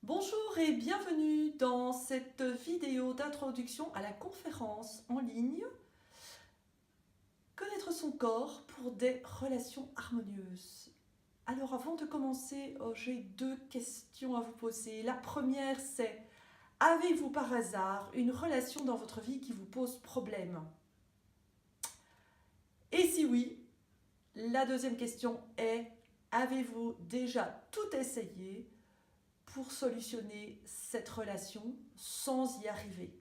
Bonjour et bienvenue dans cette vidéo d'introduction à la conférence en ligne Connaître son corps pour des relations harmonieuses. Alors avant de commencer, j'ai deux questions à vous poser. La première c'est, avez-vous par hasard une relation dans votre vie qui vous pose problème? Et si oui, la deuxième question est, avez-vous déjà tout essayé pour solutionner cette relation sans y arriver?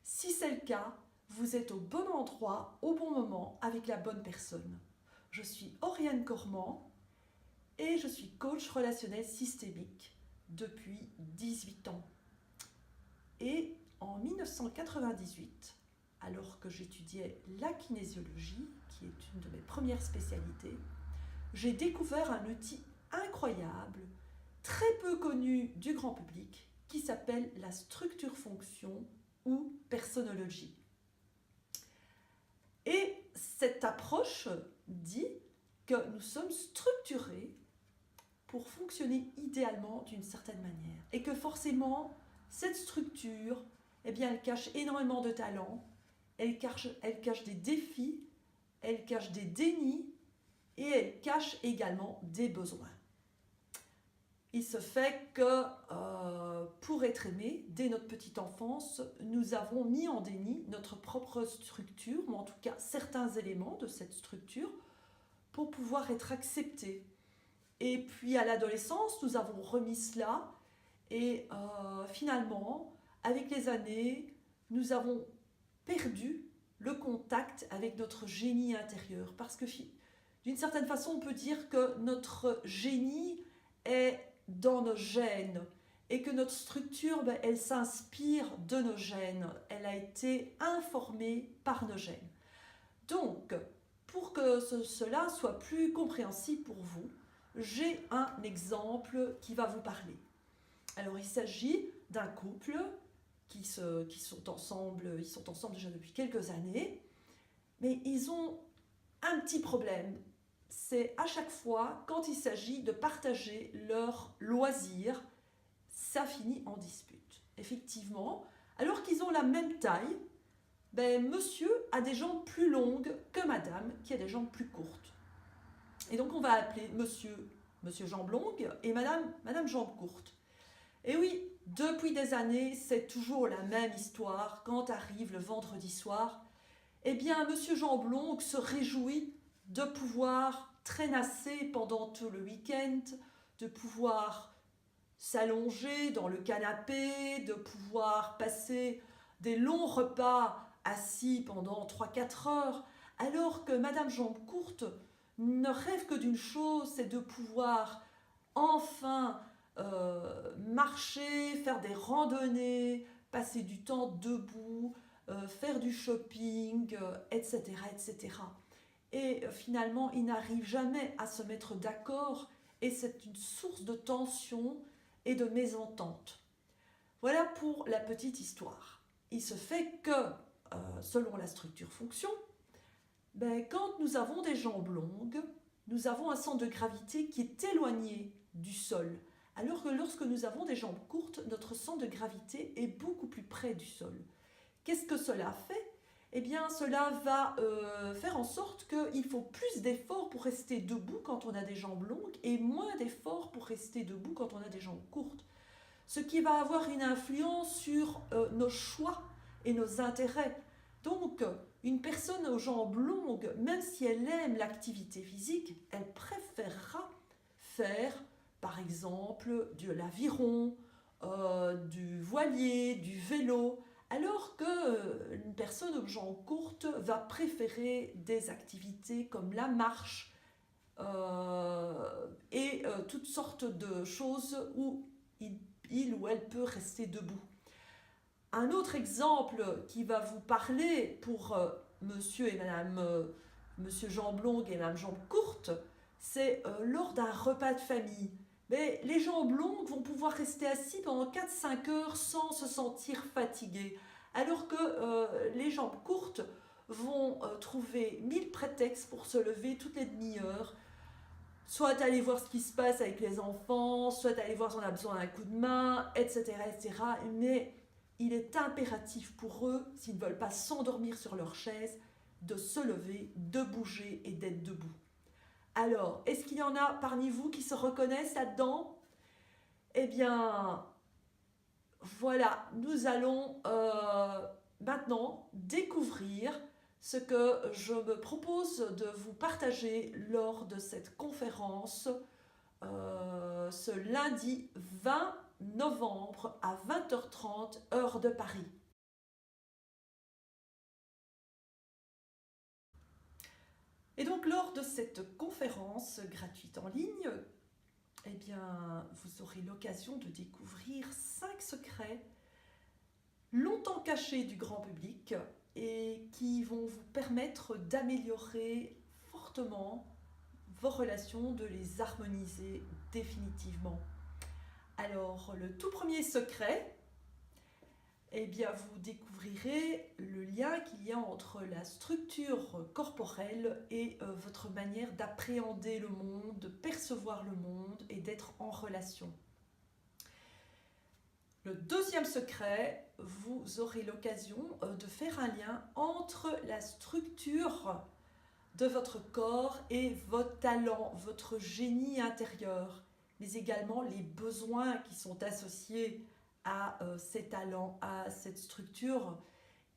Si c'est le cas, vous êtes au bon endroit, au bon moment, avec la bonne personne. Je suis Oriane Cormand et je suis coach relationnel systémique depuis 18 ans. Et en 1998, alors que j'étudiais la kinésiologie, qui est une de mes premières spécialités, j'ai découvert un outil incroyable, très peu connu du grand public, qui s'appelle la structure-fonction ou personologie. Et cette approche dit que nous sommes structurés pour fonctionner idéalement d'une certaine manière. Et que forcément, cette structure, elle cache énormément de talents, elle cache des défis, elle cache des dénis et elle cache également des besoins. Il se fait que pour être aimé, dès notre petite enfance, nous avons mis en déni notre propre structure, ou en tout cas certains éléments de cette structure, pour pouvoir être acceptés. Et puis à l'adolescence, nous avons remis cela, et finalement, avec les années, nous avons perdu le contact avec notre génie intérieur. Parce que d'une certaine façon, on peut dire que notre génie est dans nos gènes et que notre structure, elle s'inspire de nos gènes. Elle a été informée par nos gènes. Donc, pour que cela soit plus compréhensible pour vous, j'ai un exemple qui va vous parler. Alors, il s'agit d'un couple qui sont ensemble déjà depuis quelques années, mais ils ont un petit problème. C'est à chaque fois, quand il s'agit de partager leurs loisirs, ça finit en dispute. Effectivement, alors qu'ils ont la même taille, monsieur a des jambes plus longues que madame, qui a des jambes plus courtes. Et donc on va appeler monsieur jambes longues et madame jambes courtes. Et oui, depuis des années, c'est toujours la même histoire. Quand arrive le vendredi soir, eh bien, monsieur jambes longues se réjouit de pouvoir traînasser pendant tout le week-end, de pouvoir s'allonger dans le canapé, de pouvoir passer des longs repas assis pendant 3-4 heures, alors que madame jambes courtes ne rêve que d'une chose, c'est de pouvoir enfin marcher, faire des randonnées, passer du temps debout, faire du shopping, etc., etc. Et finalement, ils n'arrivent jamais à se mettre d'accord et c'est une source de tension et de mésentente. Voilà pour la petite histoire. Il se fait que, selon la structure-fonction, quand nous avons des jambes longues, nous avons un centre de gravité qui est éloigné du sol. Alors que lorsque nous avons des jambes courtes, notre centre de gravité est beaucoup plus près du sol. Qu'est-ce que cela fait? Eh bien, cela va faire en sorte qu'il faut plus d'efforts pour rester debout quand on a des jambes longues et moins d'efforts pour rester debout quand on a des jambes courtes. Ce qui va avoir une influence sur nos choix et nos intérêts. Donc, une personne aux jambes longues, même si elle aime l'activité physique, elle préférera faire, par exemple, de l'aviron, du voilier, du vélo, alors qu'une personne aux jambes courtes va préférer des activités comme la marche et toutes sortes de choses où il ou elle peut rester debout. Un autre exemple qui va vous parler pour monsieur et madame, monsieur jambes longues et madame jambes courtes, c'est lors d'un repas de famille. Mais les jambes longues vont pouvoir rester assis pendant 4-5 heures sans se sentir fatigués, alors que les jambes courtes vont trouver 1000 prétextes pour se lever toutes les demi-heures. soit aller voir ce qui se passe avec les enfants, soit aller voir si on a besoin d'un coup de main, etc., etc. Mais il est impératif pour eux, s'ils ne veulent pas s'endormir sur leur chaise, de se lever, de bouger et d'être debout. Alors, est-ce qu'il y en a parmi vous qui se reconnaissent là-dedans? Eh bien, voilà, nous allons maintenant découvrir ce que je me propose de vous partager lors de cette conférence ce lundi 20 novembre à 20h30 heure de Paris. Et donc lors de cette conférence gratuite en ligne, eh bien, vous aurez l'occasion de découvrir 5 secrets longtemps cachés du grand public et qui vont vous permettre d'améliorer fortement vos relations, de les harmoniser définitivement. Alors, le tout premier secret, eh bien, vous découvrirez le lien qu'il y a entre la structure corporelle et votre manière d'appréhender le monde, de percevoir le monde et d'être en relation. Le deuxième secret, vous aurez l'occasion de faire un lien entre la structure de votre corps et vos talents, votre génie intérieur, mais également les besoins qui sont associés à ces talents, à cette structure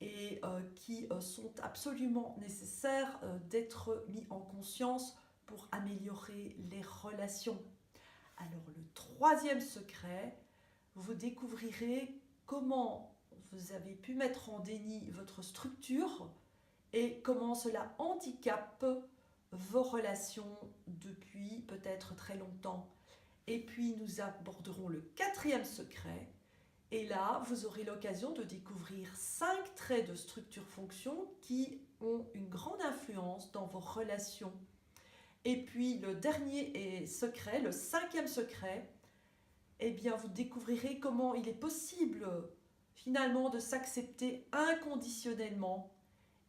et qui sont absolument nécessaires d'être mis en conscience pour améliorer les relations. Alors le troisième secret, vous découvrirez comment vous avez pu mettre en déni votre structure et comment cela handicape vos relations depuis peut-être très longtemps. Et puis nous aborderons le quatrième secret. Et là, vous aurez l'occasion de découvrir 5 traits de structure-fonction qui ont une grande influence dans vos relations. Et puis le dernier secret, le cinquième secret, eh bien vous découvrirez comment il est possible finalement de s'accepter inconditionnellement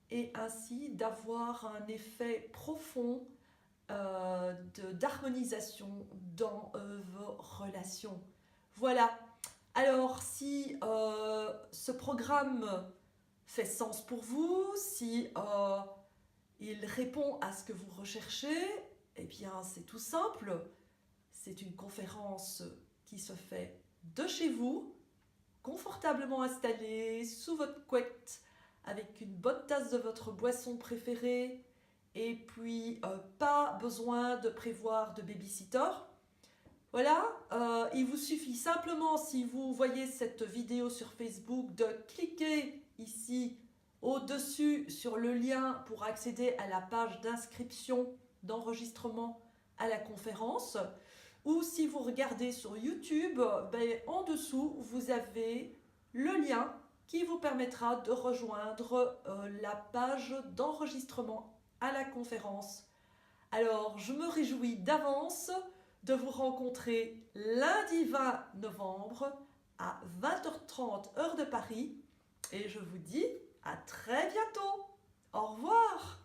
et ainsi d'avoir un effet profond d'harmonisation dans vos relations. Voilà. Alors, si ce programme fait sens pour vous, si il répond à ce que vous recherchez, eh bien, c'est tout simple. C'est une conférence qui se fait de chez vous, confortablement installée, sous votre couette, avec une bonne tasse de votre boisson préférée, et puis pas besoin de prévoir de babysitter. Voilà, il vous suffit simplement, si vous voyez cette vidéo sur Facebook, de cliquer ici au-dessus sur le lien pour accéder à la page d'inscription, d'enregistrement à la conférence. Ou si vous regardez sur YouTube, en dessous, vous avez le lien qui vous permettra de rejoindre la page d'enregistrement à la conférence. Alors, je me réjouis d'avance de vous rencontrer lundi 20 novembre à 20h30 heure de Paris et je vous dis à très bientôt. Au revoir.